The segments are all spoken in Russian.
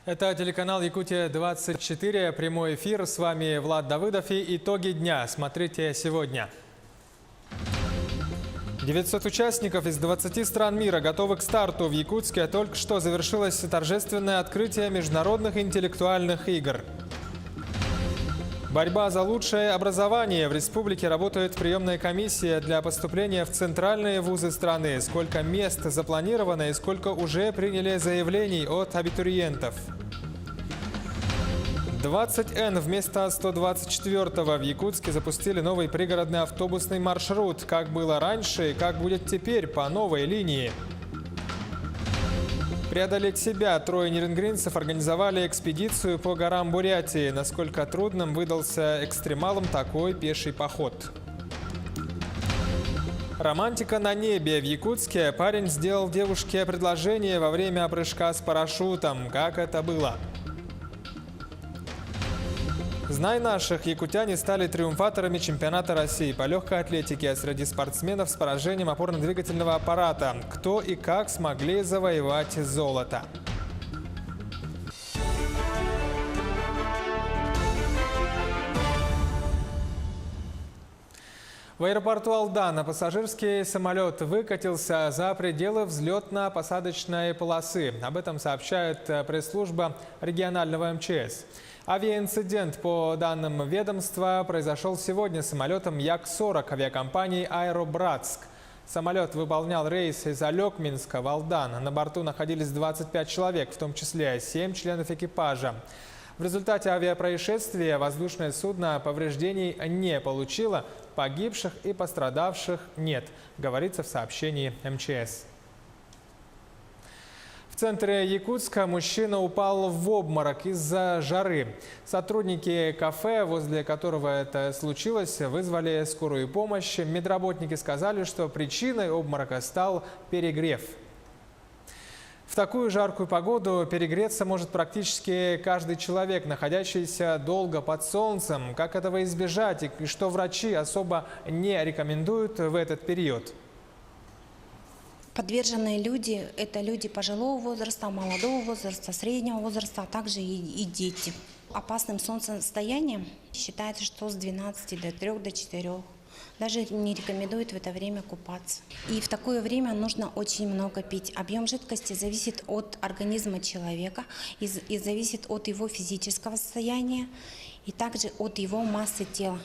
Это телеканал Якутия-24, прямой эфир. С вами Влад Давыдов и итоги дня. Смотрите сегодня. 900 участников из 20 стран мира готовы к старту. В Якутске только что завершилось торжественное открытие международных интеллектуальных игр. Борьба за лучшее образование. В республике работает приемная комиссия для поступления в центральные вузы страны. Сколько мест запланировано и сколько уже приняли заявлений от абитуриентов. 20Н вместо 124-го в Якутске запустили новый пригородный автобусный маршрут. Как было раньше и как будет теперь по новой линии. Преодолеть себя. Трое нерингринцев организовали экспедицию по горам Бурятии. Насколько трудным выдался экстремалам такой пеший поход. Романтика на небе. В Якутске парень сделал девушке предложение во время прыжка с парашютом. Как это было? Знай наших, якутяне стали триумфаторами чемпионата России по легкой атлетике среди спортсменов с поражением опорно-двигательного аппарата. Кто и как смогли завоевать золото? В аэропорту Алдана пассажирский самолет выкатился за пределы взлетно-посадочной полосы. Об этом сообщает пресс-служба регионального МЧС. Авиаинцидент, по данным ведомства, произошел сегодня с самолетом Як-40 авиакомпании «Аэробратск». Самолет выполнял рейс из Алекминска в Алдан. На борту находились 25 человек, в том числе 7 членов экипажа. В результате авиапроисшествия воздушное судно повреждений не получило, погибших и пострадавших нет, говорится в сообщении МЧС. В центре Якутска мужчина упал в обморок из-за жары. Сотрудники кафе, возле которого это случилось, вызвали скорую помощь. Медработники сказали, что причиной обморока стал перегрев. В такую жаркую погоду перегреться может практически каждый человек, находящийся долго под солнцем. Как этого избежать и что врачи особо не рекомендуют в этот период? Подверженные люди – это люди пожилого возраста, молодого возраста, среднего возраста, а также и дети. Опасным солнцестоянием считается, что с 12 до 3 до 4. Даже не рекомендуют в это время купаться. И в такое время нужно очень много пить. Объем жидкости зависит от организма человека и зависит от его физического состояния и также от его массы тела.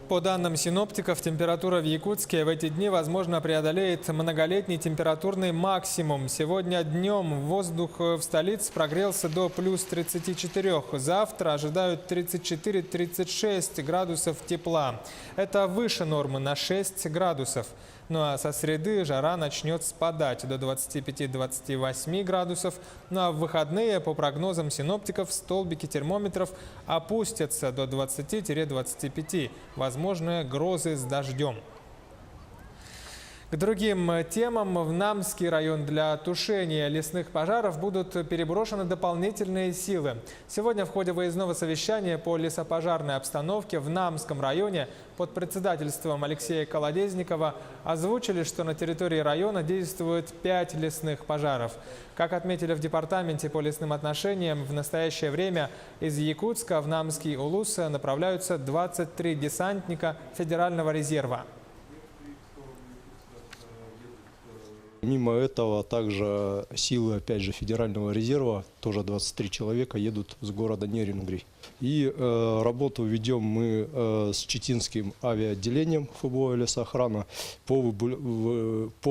По данным синоптиков, температура в Якутске в эти дни, возможно, преодолеет многолетний температурный максимум. Сегодня днем воздух в столице прогрелся до плюс 34. Завтра ожидают 34-36 градусов тепла. Это выше нормы на 6 градусов. Ну а со среды жара начнет спадать до 25-28 градусов. Ну а в выходные, по прогнозам синоптиков, столбики термометров опустятся до 20-25. Возможны грозы с дождем. К другим темам. В Намский район для тушения лесных пожаров будут переброшены дополнительные силы. Сегодня в ходе выездного совещания по лесопожарной обстановке в Намском районе под председательством Алексея Колодезникова озвучили, что на территории района действует 5 лесных пожаров. Как отметили в департаменте по лесным отношениям, в настоящее время из Якутска в Намский Улус направляются 23 десантника Федерального резерва. Помимо этого, также силы, опять же, Федерального резерва, тоже 23 человека, едут с города Нерингри. И работу ведем мы с Читинским авиаотделением ФБО лесоохрана по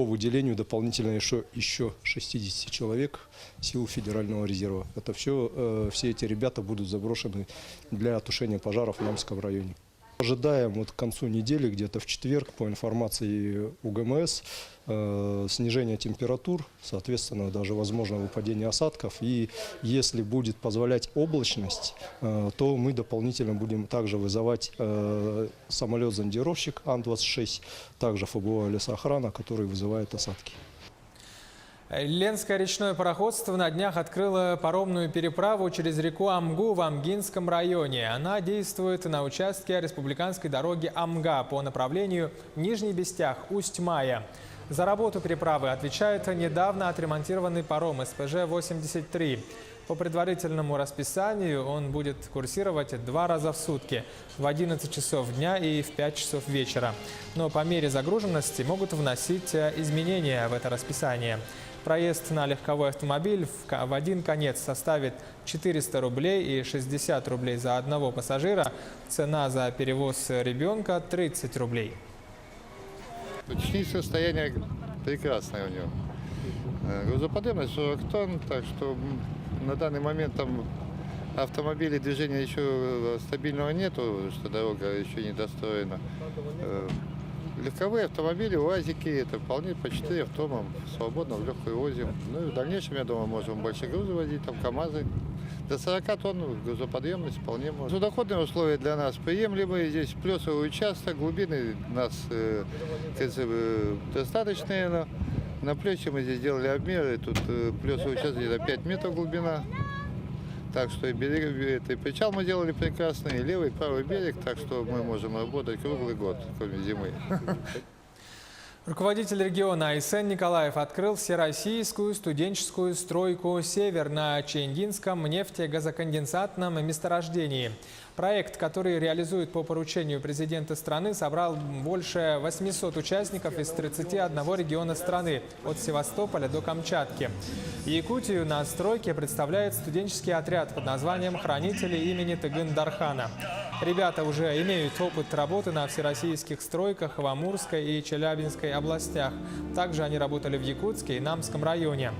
выделению дополнительно еще 60 человек сил Федерального резерва. Это все эти ребята будут заброшены для тушения пожаров в Намском районе. Ожидаем вот к концу недели, где-то в четверг, по информации УГМС, снижение температур, соответственно, даже возможно выпадение осадков. И если будет позволять облачность, то мы дополнительно будем также вызывать самолет-зондировщик Ан-26, также ФБО лесоохрана, который вызывает осадки. Ленское речное пароходство на днях открыло паромную переправу через реку Амгу в Амгинском районе. Она действует на участке республиканской дороги Амга по направлению Нижний Бестях, Усть-Мая. За работу переправы отвечает недавно отремонтированный паром СПЖ-83. По предварительному расписанию он будет курсировать 2 раза в сутки – в 11 часов дня и в 5 часов вечера. Но по мере загруженности могут вносить изменения в это расписание. Проезд на легковой автомобиль в один конец составит 400 рублей и 60 рублей за одного пассажира. Цена за перевоз ребенка – 30 рублей. Техническое состояние прекрасное у него. Грузоподъемность 40 тонн, так что на данный момент там автомобилей движения еще стабильного нету, что дорога еще не достроена. Легковые автомобили, УАЗики, это вполне по 4 автома свободно в легкую возим. Ну и в дальнейшем, я думаю, можем больше грузы возить, там КАМАЗы. До 40 тонн грузоподъемность вполне можно. Судоходные условия для нас приемлемые. Здесь плюсовый участок, глубины у нас достаточные. На плече мы здесь делали обмеры. Тут плюсовый участок где-то 5 метров глубина. Так что и причал мы делали прекрасный, и левый, и правый берег, так что мы можем работать круглый год, кроме зимы. Руководитель региона Айсен Николаев открыл всероссийскую студенческую стройку «Север» на Ченгинском нефтегазоконденсатном месторождении. Проект, который реализует по поручению президента страны, собрал больше 800 участников из 31 региона страны, от Севастополя до Камчатки. Якутию на стройке представляет студенческий отряд под названием «Хранители имени Тыгын-Дархана». Ребята уже имеют опыт работы на всероссийских стройках в Амурской и Челябинской областях. Также они работали в Якутске и Намском районе.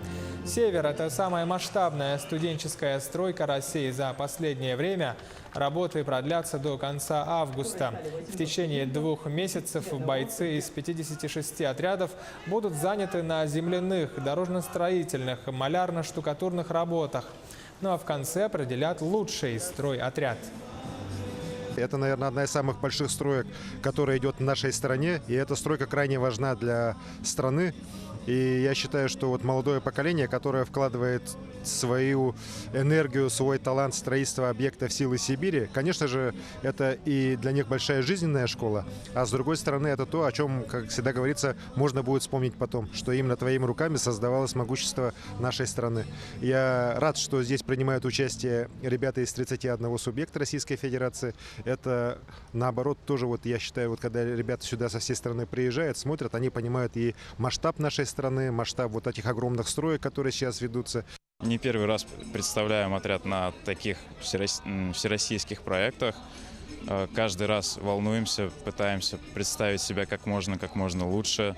«Север» – это самая масштабная студенческая стройка России за последнее время. Работы продлятся до конца августа. В течение 2 месяцев бойцы из 56 отрядов будут заняты на земляных, дорожно-строительных, малярно-штукатурных работах. Ну а в конце определят лучший стройотряд. Это, наверное, одна из самых больших строек, которая идет в нашей стране. И эта стройка крайне важна для страны. И я считаю, что вот молодое поколение, которое вкладывает свою энергию, свой талант в строительство объектов силы Сибири, конечно же, это и для них большая жизненная школа. А с другой стороны, это то, о чем, как всегда говорится, можно будет вспомнить потом, что именно твоими руками создавалось могущество нашей страны. Я рад, что здесь принимают участие ребята из 31 субъекта Российской Федерации. Это, наоборот, тоже, вот я считаю, вот когда ребята сюда со всей страны приезжают, смотрят, они понимают и масштаб нашей страны, масштаб вот этих огромных строек, которые сейчас ведутся. Не первый раз представляем отряд на таких всероссийских проектах. Каждый раз волнуемся, пытаемся представить себя как можно лучше,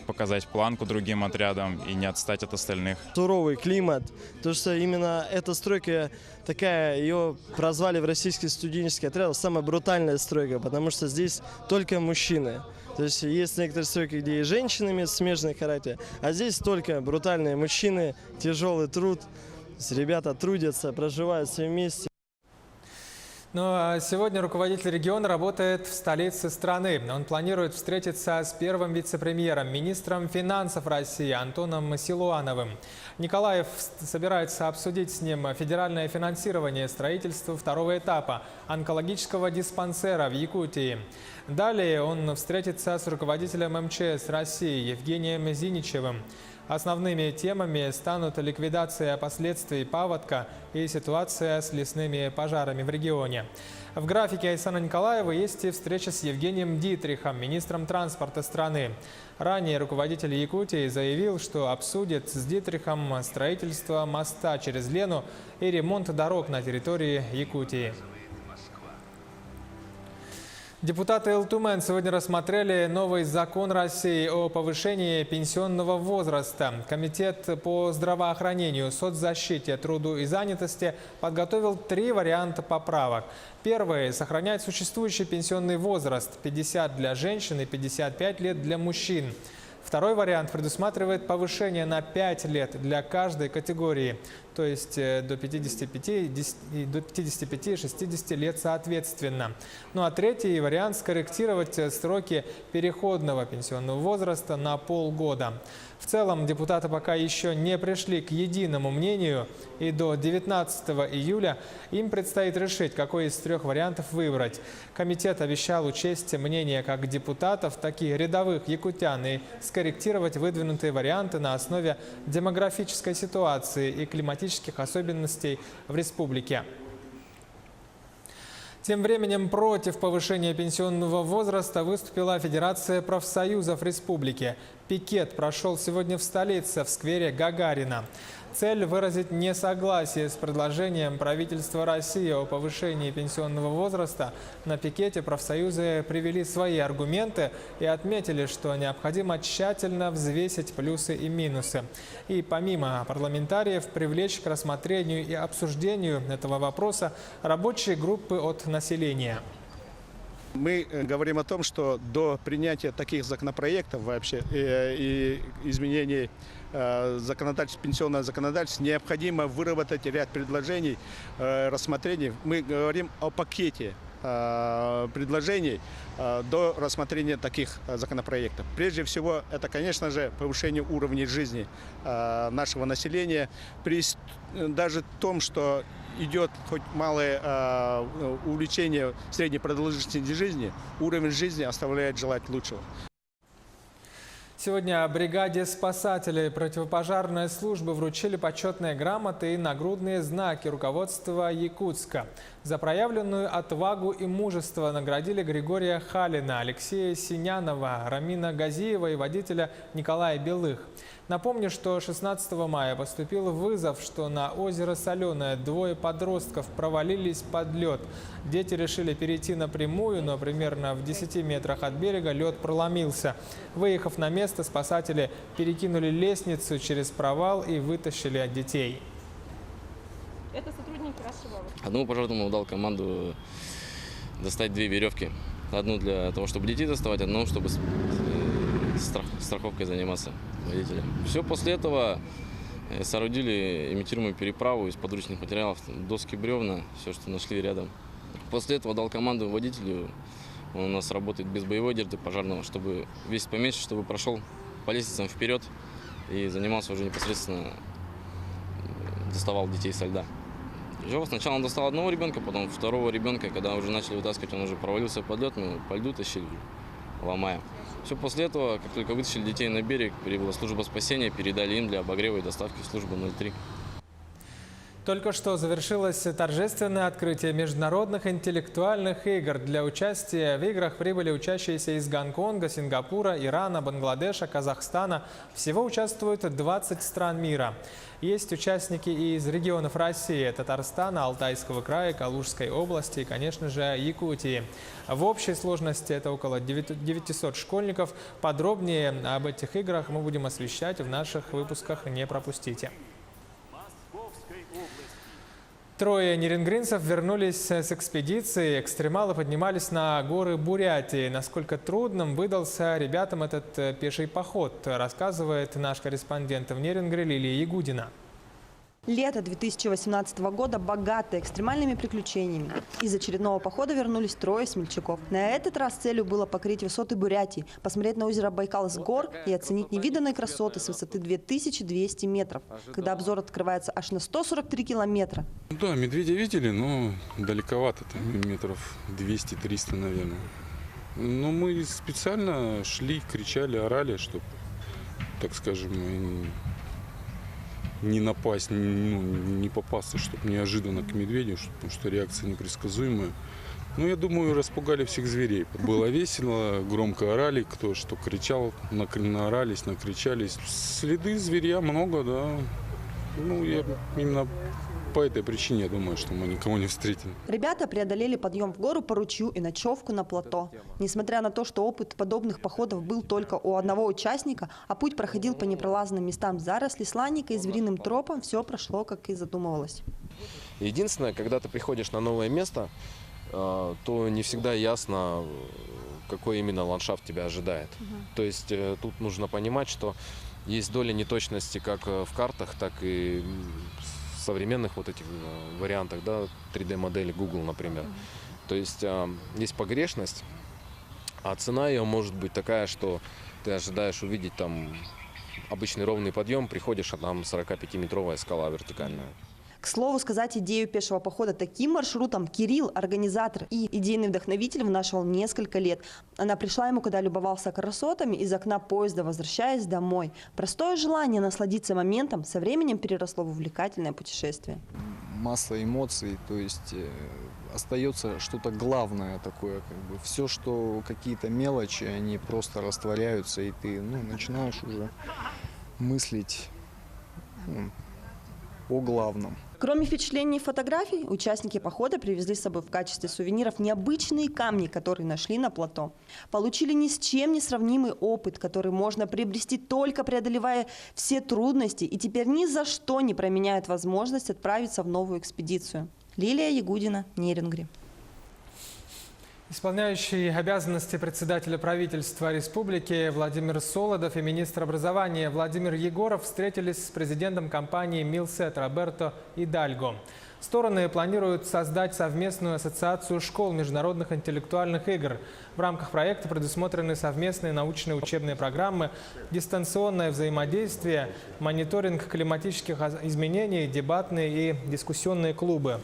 показать планку другим отрядам и не отстать от остальных. Суровый климат, то что именно эта стройка такая, ее прозвали в российский студенческий отряд самая брутальная стройка, потому что здесь только мужчины. То есть есть некоторые стройки, где и женщинами смежный характер, а здесь только брутальные мужчины, тяжелый труд. То есть ребята трудятся, проживают все вместе. Ну а сегодня руководитель региона работает в столице страны. Он планирует встретиться с первым вице-премьером, министром финансов России Антоном Силуановым. Николаев собирается обсудить с ним федеральное финансирование строительства 2-го этапа онкологического диспансера в Якутии. Далее он встретится с руководителем МЧС России Евгением Зиничевым. Основными темами станут ликвидация последствий паводка и ситуация с лесными пожарами в регионе. В графике Айсена Николаева есть и встреча с Евгением Дитрихом, министром транспорта страны. Ранее руководитель Якутии заявил, что обсудит с Дитрихом строительство моста через Лену и ремонт дорог на территории Якутии. Депутаты ЛТУМЭН сегодня рассмотрели новый закон России о повышении пенсионного возраста. Комитет по здравоохранению, соцзащите, труду и занятости подготовил 3 варианта поправок. Первый – сохранять существующий пенсионный возраст – 50 для женщин и 55 лет для мужчин. Второй вариант предусматривает повышение на 5 лет для каждой категории, то есть до 55 и 60 лет соответственно. Ну а третий вариант – скорректировать сроки переходного пенсионного возраста на полгода. В целом депутаты пока еще не пришли к единому мнению, и до 19 июля им предстоит решить, какой из 3 вариантов выбрать. Комитет обещал учесть мнение как депутатов, так и рядовых якутян и скорректировать выдвинутые варианты на основе демографической ситуации и климатических особенностей в республике. Тем временем против повышения пенсионного возраста выступила Федерация профсоюзов республики. Пикет прошел сегодня в столице, в сквере Гагарина. Цель – выразить несогласие с предложением правительства России о повышении пенсионного возраста. На пикете профсоюзы привели свои аргументы и отметили, что необходимо тщательно взвесить плюсы и минусы. И помимо парламентариев привлечь к рассмотрению и обсуждению этого вопроса рабочие группы от населения. Мы говорим о том, что до принятия таких законопроектов вообще и изменений пенсионного законодательства необходимо выработать ряд предложений, рассмотрений. Мы говорим о пакете предложений до рассмотрения таких законопроектов. Прежде всего, это, конечно же, повышение уровня жизни нашего населения. При даже том, что идет хоть малое увеличение средней продолжительности жизни, уровень жизни оставляет желать лучшего. Сегодня бригаде спасателей противопожарной службы вручили почетные грамоты и нагрудные знаки руководства Якутска. За проявленную отвагу и мужество наградили Григория Халина, Алексея Синянова, Рамина Газиева и водителя Николая Белых. Напомню, что 16 мая поступил вызов, что на озеро Соленое 2 подростков провалились под лед. Дети решили перейти напрямую, но примерно в 10 метрах от берега лед проломился. Выехав на место, спасатели перекинули лестницу через провал и вытащили детей. Это сотрудники вашего? Одному пожарному дал команду достать 2 веревки. Одну для того, чтобы детей доставать, одну, чтобы страховкой заниматься водителем. Все, после этого соорудили имитируемую переправу из подручных материалов, доски, бревна, все, что нашли рядом. После этого дал команду водителю, он у нас работает без боевой одежды пожарного, чтобы весить поменьше, чтобы прошел по лестницам вперед и занимался уже непосредственно, доставал детей со льда. Сначала он достал одного ребенка, потом второго ребенка, когда уже начали вытаскивать, он уже провалился под лед, мы по льду тащили, ломая. Все, после этого, как только вытащили детей на берег, прибыла служба спасения, передали им для обогрева и доставки в службу 03. Только что завершилось торжественное открытие международных интеллектуальных игр. Для участия в играх прибыли учащиеся из Гонконга, Сингапура, Ирана, Бангладеша, Казахстана. Всего участвуют 20 стран мира. Есть участники и из регионов России, Татарстана, Алтайского края, Калужской области и, конечно же, Якутии. В общей сложности это около 900 школьников. Подробнее об этих играх мы будем освещать в наших выпусках, не пропустите. 3 нерингринцев вернулись с экспедиции. Экстремалы поднимались на горы Бурятии. Насколько трудным выдался ребятам этот пеший поход, рассказывает наш корреспондент в Нерингре Лилия Ягудина. Лето 2018 года богато экстремальными приключениями. Из очередного похода вернулись 3 смельчаков. На этот раз целью было покорить высоты Бурятии, посмотреть на озеро Байкал с гор и оценить невиданные красоты с высоты 2200 метров, когда обзор открывается аж на 143 километра. Да, медведя видели, но далековато, там метров 200-300, наверное. Но мы специально шли, кричали, орали, чтобы, так скажем, не напасть, не попасться, чтобы неожиданно к медведю, потому что реакция непредсказуемая. Ну, я думаю, распугали всех зверей. Было весело, громко орали, кто что кричал, наорались, накричались. Следы зверя много, да. Ну, я именно по этой причине, я думаю, что мы никого не встретим. Ребята преодолели подъем в гору по ручью и ночевку на плато. Несмотря на то, что опыт подобных походов был только у одного участника, а путь проходил по непролазным местам зарослей сланника и звериным тропам, все прошло, как и задумывалось. Единственное, когда ты приходишь на новое место, то не всегда ясно, какой именно ландшафт тебя ожидает. То есть тут нужно понимать, что есть доля неточности как в картах, так и в современных вот этих вариантах, да, 3D-модели Google, например. То есть есть погрешность, а цена ее может быть такая, что ты ожидаешь увидеть там обычный ровный подъем, приходишь, а там 45-метровая скала вертикальная. К слову сказать, идею пешего похода таким маршрутом Кирилл, организатор и идейный вдохновитель, вынашивал несколько лет. Она пришла ему, когда любовался красотами из окна поезда, возвращаясь домой. Простое желание насладиться моментом со временем переросло в увлекательное путешествие. Масса эмоций, то есть остается что-то главное такое, как бы все, что какие-то мелочи, они просто растворяются, и ты начинаешь уже мыслить о главном. Кроме впечатлений и фотографий, участники похода привезли с собой в качестве сувениров необычные камни, которые нашли на плато. Получили ни с чем не сравнимый опыт, который можно приобрести только преодолевая все трудности, и теперь ни за что не променяют возможность отправиться в новую экспедицию. Лилия Ягудина, Нерюнгри. Исполняющий обязанности председателя правительства республики Владимир Солодов и министр образования Владимир Егоров встретились с президентом компании «Милсет» Роберто Идальго. Стороны планируют создать совместную ассоциацию школ международных интеллектуальных игр. В рамках проекта предусмотрены совместные научные учебные программы, дистанционное взаимодействие, мониторинг климатических изменений, дебатные и дискуссионные клубы.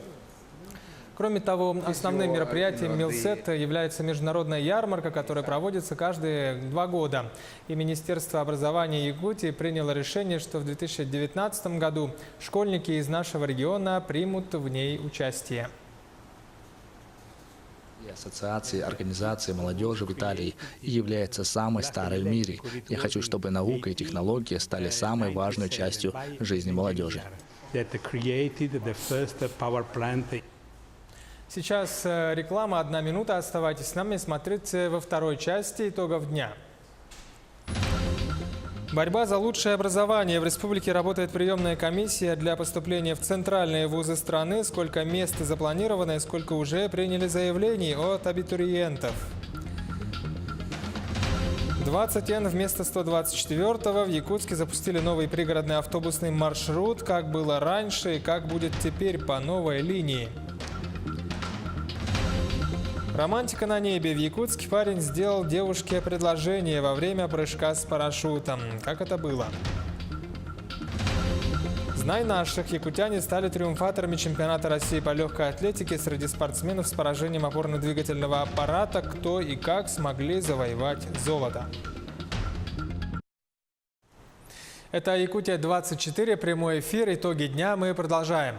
Кроме того, основным мероприятием Милсет является международная ярмарка, которая проводится каждые 2 года. И Министерство образования Якутии приняло решение, что в 2019 году школьники из нашего региона примут в ней участие. Ассоциации организации молодежи в Италии является самой старой в мире. Я хочу, чтобы наука и технологии стали самой важной частью жизни молодежи. Сейчас реклама, 1 минута. Оставайтесь с нами, смотрите во второй части итогов дня. Борьба за лучшее образование. В республике работает приемная комиссия для поступления в центральные вузы страны. Сколько мест запланировано и сколько уже приняли заявлений от абитуриентов. 20 Н вместо 124-го. В Якутске запустили новый пригородный автобусный маршрут. Как было раньше и как будет теперь по новой линии. Романтика на небе. В Якутске парень сделал девушке предложение во время прыжка с парашютом. Как это было? Знай наших. Якутяне стали триумфаторами чемпионата России по легкой атлетике среди спортсменов с поражением опорно-двигательного аппарата. Кто и как смогли завоевать золото. Это Якутия-24, прямой эфир. Итоги дня мы продолжаем.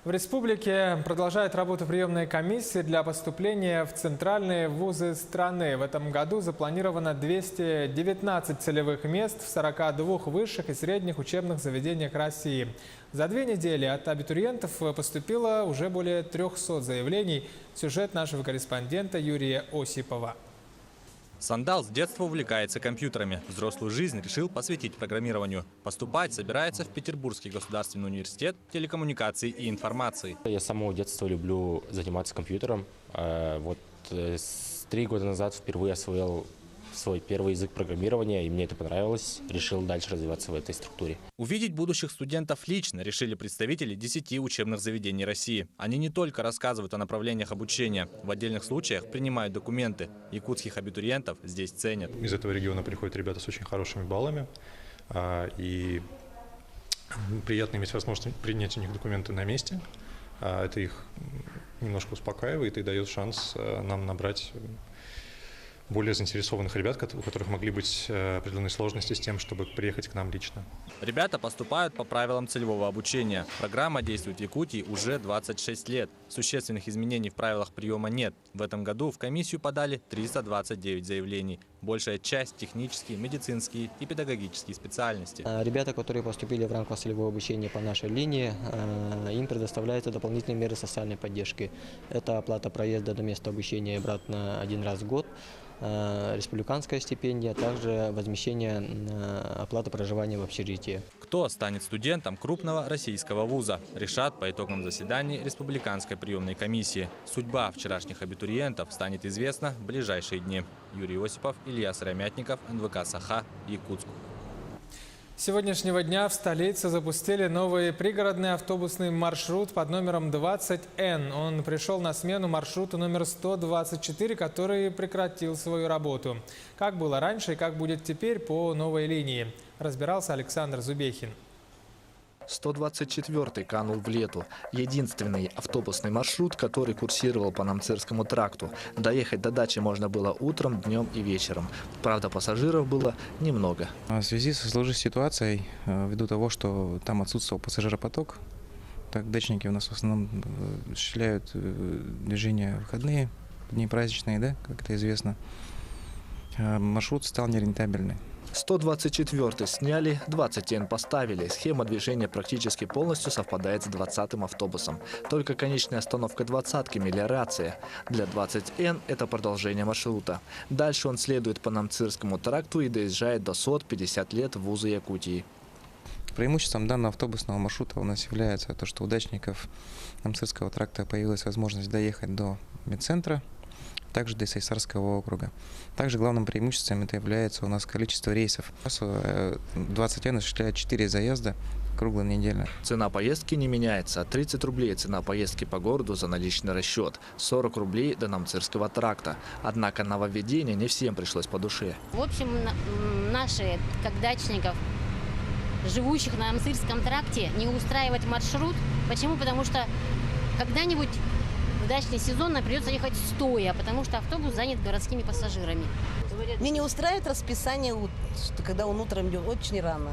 В республике продолжает работу приемная комиссия для поступления в центральные вузы страны. В этом году запланировано 219 целевых мест в 42 высших и средних учебных заведениях России. За 2 недели от абитуриентов поступило уже более 300 заявлений. Сюжет нашего корреспондента Юрия Осипова. Сандал с детства увлекается компьютерами. Взрослую жизнь решил посвятить программированию. Поступать собирается в Петербургский государственный университет телекоммуникаций и информации. Я с самого детства люблю заниматься компьютером. 3 года назад впервые освоил свой первый язык программирования, и мне это понравилось. Решил дальше развиваться в этой структуре. Увидеть будущих студентов лично решили представители 10 учебных заведений России. Они не только рассказывают о направлениях обучения, в отдельных случаях принимают документы. Якутских абитуриентов здесь ценят. Из этого региона приходят ребята с очень хорошими баллами, и приятно иметь возможность принять у них документы на месте. Это их немножко успокаивает и дает шанс нам набрать более заинтересованных ребят, у которых могли быть определенные сложности с тем, чтобы приехать к нам лично. Ребята поступают по правилам целевого обучения. Программа действует в Якутии уже 26 лет. Существенных изменений в правилах приема нет. В этом году в комиссию подали 329 заявлений. Большая часть – технические, медицинские и педагогические специальности. Ребята, которые поступили в рамках целевого обучения по нашей линии, им предоставляются дополнительные меры социальной поддержки. Это оплата проезда до места обучения и обратно 1 раз в год, республиканская стипендия, а также возмещение оплаты проживания в общежитии. Кто станет студентом крупного российского вуза, решат по итогам заседаний Республиканской приемной комиссии. Судьба вчерашних абитуриентов станет известна в ближайшие дни. Юрий Осипов, Илья Сыромятников, НВК «Саха», Якутск. С сегодняшнего дня в столице запустили новый пригородный автобусный маршрут под номером 20Н. Он пришел на смену маршруту номер 124, который прекратил свою работу. Как было раньше и как будет теперь по новой линии, разбирался Александр Зубехин. 124-й канул в лету. Единственный автобусный маршрут, который курсировал по Намцирскому тракту. Доехать до дачи можно было утром, днем и вечером. Правда, пассажиров было немного. В связи со сложившейся ситуацией, ввиду того, что там отсутствовал пассажиропоток, так дачники у нас в основном осуществляют движение в выходные, дни праздничные, да, как это известно, маршрут стал нерентабельный. 124-й сняли, 20Н поставили. Схема движения практически полностью совпадает с 20-м автобусом. Только конечная остановка 20-ки – мелиорация. Для 20Н это продолжение маршрута. Дальше он следует по Намцирскому тракту и доезжает до СОТ 50 лет в вузы Якутии. Преимуществом данного автобусного маршрута у нас является то, что у дачников Намцирского тракта появилась возможность доехать до медцентра, также до Сайсарского округа. Также главным преимуществом это является у нас количество рейсов. 20Н осуществляет 4 заезда круглонедельно. Цена поездки не меняется. 30 рублей цена поездки по городу за наличный расчет. 40 рублей до Намцирского тракта. Однако нововведение не всем пришлось по душе. В общем, наши, как дачников, живущих на Намцирском тракте, не устраивать маршрут. Почему? Потому что когда-нибудь в дачный сезон нам придется ехать стоя, потому что автобус занят городскими пассажирами. Мне не устраивает расписание, что когда он утром идет очень рано.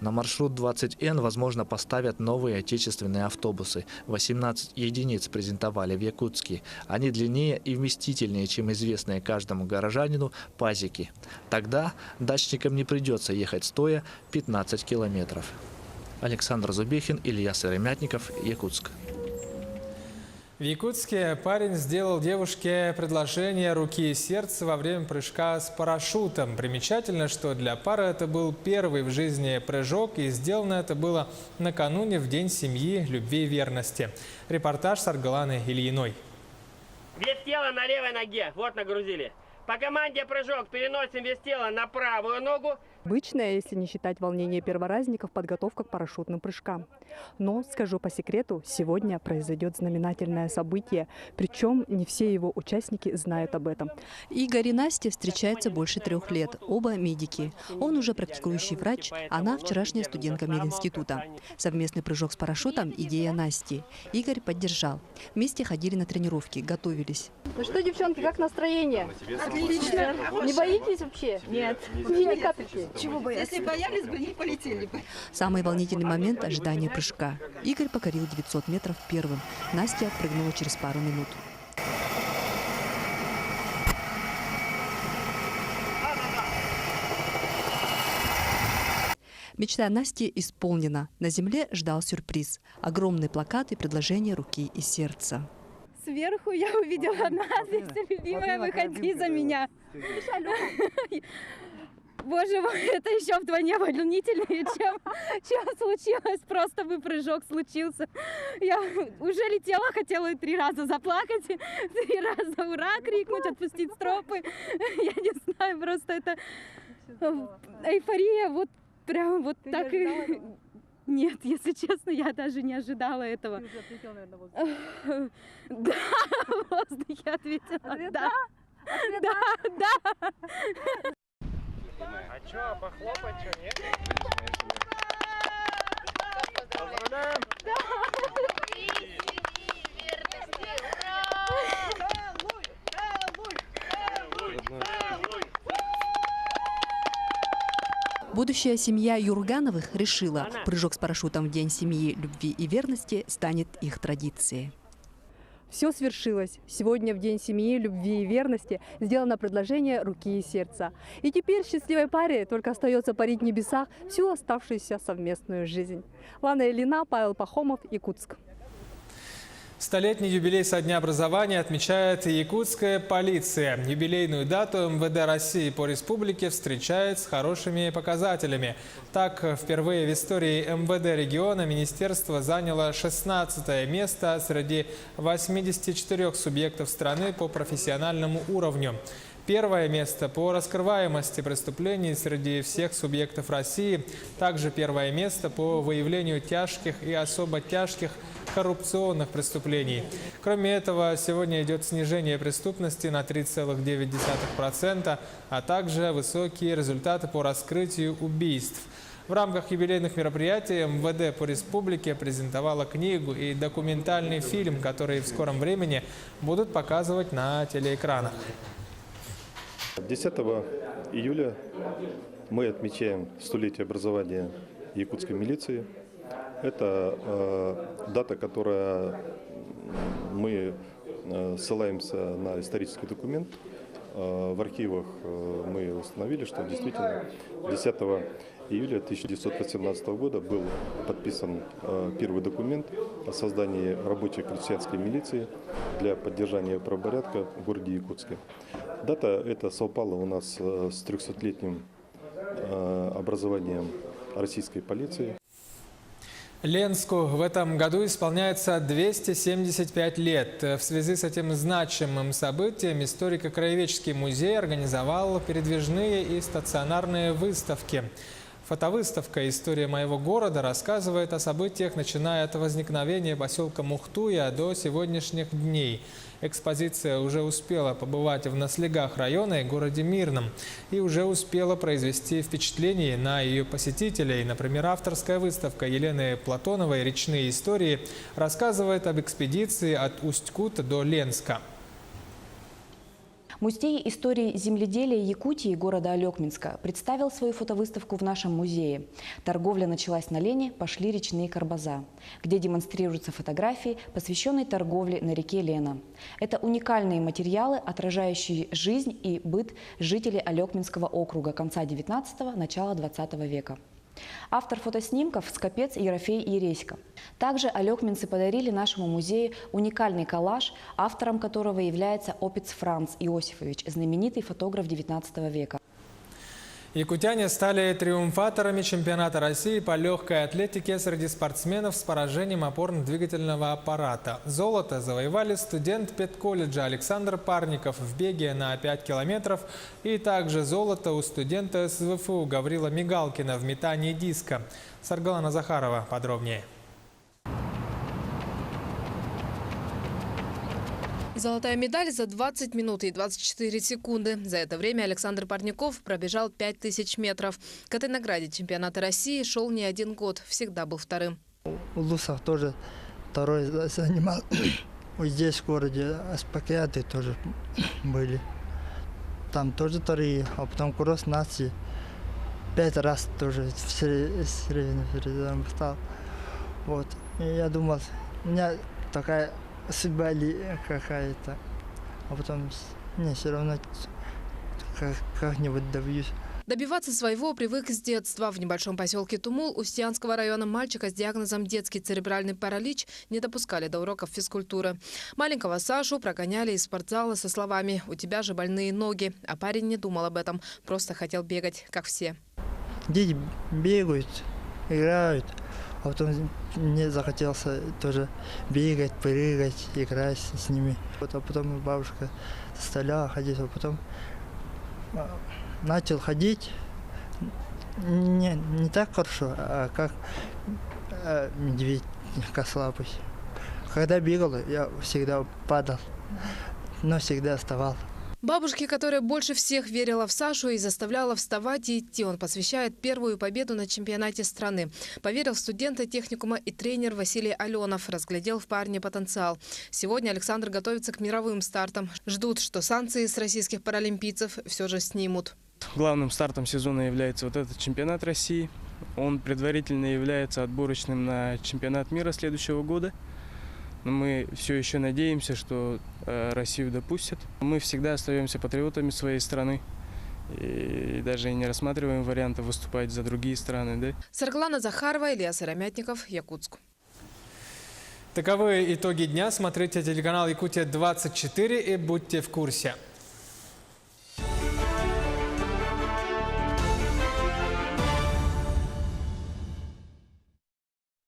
На маршрут 20Н, возможно, поставят новые отечественные автобусы. 18 единиц презентовали в Якутске. Они длиннее и вместительнее, чем известные каждому горожанину пазики. Тогда дачникам не придется ехать стоя 15 километров. Александр Зубехин, Илья Сыромятников, Якутск. В Якутске парень сделал девушке предложение руки и сердца во время прыжка с парашютом. Примечательно, что для пары это был первый в жизни прыжок, и сделано это было накануне в День семьи, любви и верности. Репортаж с Аргаланы Ильиной. Вес тела на левой ноге. Вот нагрузили. По команде прыжок переносим вес тела на правую ногу. Обычная, если не считать волнения перворазников, подготовка к парашютным прыжкам. Но, скажу по секрету, сегодня произойдет знаменательное событие, причем не все его участники знают об этом. Игорь и Настя встречаются больше 3 лет, оба медики. Он уже практикующий врач, она вчерашняя студентка мединститута. Совместный прыжок с парашютом – идея Насти. Игорь поддержал. Вместе ходили на тренировки, готовились. Ну что, девчонки, как настроение? Отлично. Не боитесь вообще? Нет. Ни капельки. Чего бояться? Если боялись бы, не полетели бы. Самый волнительный момент – ожидание прыжка. Игорь покорил 900 метров первым. Настя прыгнула через пару минут. Мечта Насти исполнена. На земле ждал сюрприз. Огромный плакат и предложение руки и сердца. Сверху я увидела надпись: «Любимая, выходи за меня». Боже мой, это еще вдвойне волнительнее, чем случилось. Просто бы прыжок случился. Я уже летела, хотела 3 раза заплакать, 3 раза ура крикнуть, отпустить стропы. Я не знаю, просто это эйфория, вот прям вот ты так и... Нет, если честно, я даже не ожидала этого. Ты уже ответила, наверное, воздух. Да, в воздухе ответила. Да. Да. А чё, похлопать, чё, нет? Поздравляем! Будущая семья Юргановых решила, прыжок с парашютом в День семьи, любви и верности станет их традицией. Все свершилось. Сегодня в День семьи, любви и верности сделано предложение руки и сердца. И теперь счастливой паре только остается парить в небесах всю оставшуюся совместную жизнь. Лана Ильина, Павел Пахомов, Якутск. Столетний юбилей со дня образования отмечает и якутская полиция. Юбилейную дату МВД России по республике встречает с хорошими показателями. Так, впервые в истории МВД региона министерство заняло 16-е место среди 84 субъектов страны по профессиональному уровню. Первое место по раскрываемости преступлений среди всех субъектов России. Также первое место по выявлению тяжких и особо тяжких коррупционных преступлений. Кроме этого, сегодня идет снижение преступности на 3,9%, а также высокие результаты по раскрытию убийств. В рамках юбилейных мероприятий МВД по республике презентовала книгу и документальный фильм, которые в скором времени будут показывать на телеэкранах. 10 июля мы отмечаем столетие образования якутской милиции. Это дата, которая мы ссылаемся на исторический документ. В архивах мы установили, что действительно 10 июля 1918 года был подписан первый документ о создании рабочей крестьянской милиции для поддержания правопорядка в городе Якутске. Дата эта совпала у нас с 300-летним образованием российской полиции. Ленску в этом году исполняется 275 лет. В связи с этим значимым событием историко-краеведческий музей организовал передвижные и стационарные выставки. Фотовыставка «История моего города» рассказывает о событиях, начиная от возникновения поселка Мухтуя до сегодняшних дней. Экспозиция уже успела побывать в Наслегах района и городе Мирном и уже успела произвести впечатление на ее посетителей. Например, авторская выставка Елены Платоновой «Речные истории» рассказывает об экспедиции от Усть-Кута до Ленска. Музей истории земледелия Якутии города Алекминска представил свою фотовыставку в нашем музее. Торговля началась на Лене, пошли речные карбаза, где демонстрируются фотографии, посвященные торговле на реке Лена. Это уникальные материалы, отражающие жизнь и быт жителей Алекминского округа конца 19-го, начала 20 века. Автор фотоснимков – скопец Ерофей Ересько. Также алекминцы подарили нашему музею уникальный коллаж, автором которого является Опиц Франц Иосифович, знаменитый фотограф 19 века. Якутяне стали триумфаторами чемпионата России по легкой атлетике среди спортсменов с поражением опорно-двигательного аппарата. Золото завоевали студент педколледжа Александр Парников в беге на 5 километров и также золото у студента СВФУ Гаврила Мигалкина в метании диска. Саргалана Захарова подробнее. Золотая медаль за 20 минут и 24 секунды. За это время Александр Парников пробежал 5000 метров. К этой награде чемпионата России шел не один год, всегда был вторым. У Лусах тоже второй занимал. Здесь в городе Аспакиаты тоже были. Там тоже вторые, а потом кросс нации 5 раз тоже в среднем стал. Вот. И я думал, у меня такая судьба ли какая-то, а потом не, все равно как-нибудь добьюсь. Добиваться своего привык с детства. В небольшом поселке Тумул Устьянского района мальчика с диагнозом детский церебральный паралич не допускали до уроков физкультуры. Маленького Сашу прогоняли из спортзала со словами «У тебя же больные ноги». А парень не думал об этом, просто хотел бегать, как все. Дети бегают, играют. А потом мне захотелось тоже бегать, прыгать, играть с ними. Вот, а потом бабушка заставляла ходить, а потом начал ходить не так хорошо, а как медведь кослапый. Когда бегал, я всегда падал, но всегда вставал. Бабушке, которая больше всех верила в Сашу и заставляла вставать и идти, он посвящает первую победу на чемпионате страны. Поверил в студента техникума и тренер Василий Аленов, разглядел в парне потенциал. Сегодня Александр готовится к мировым стартам. Ждут, что санкции с российских паралимпийцев все же снимут. Главным стартом сезона является вот этот чемпионат России. Он предварительно является отборочным на чемпионат мира следующего года. Но мы все еще надеемся, что Россию допустят. Мы всегда остаемся патриотами своей страны и даже не рассматриваем варианты выступать за другие страны. Да? Саргалана Захарова, Илья Сыромятников, Якутск. Таковы итоги дня. Смотрите телеканал Якутия-24 и будьте в курсе.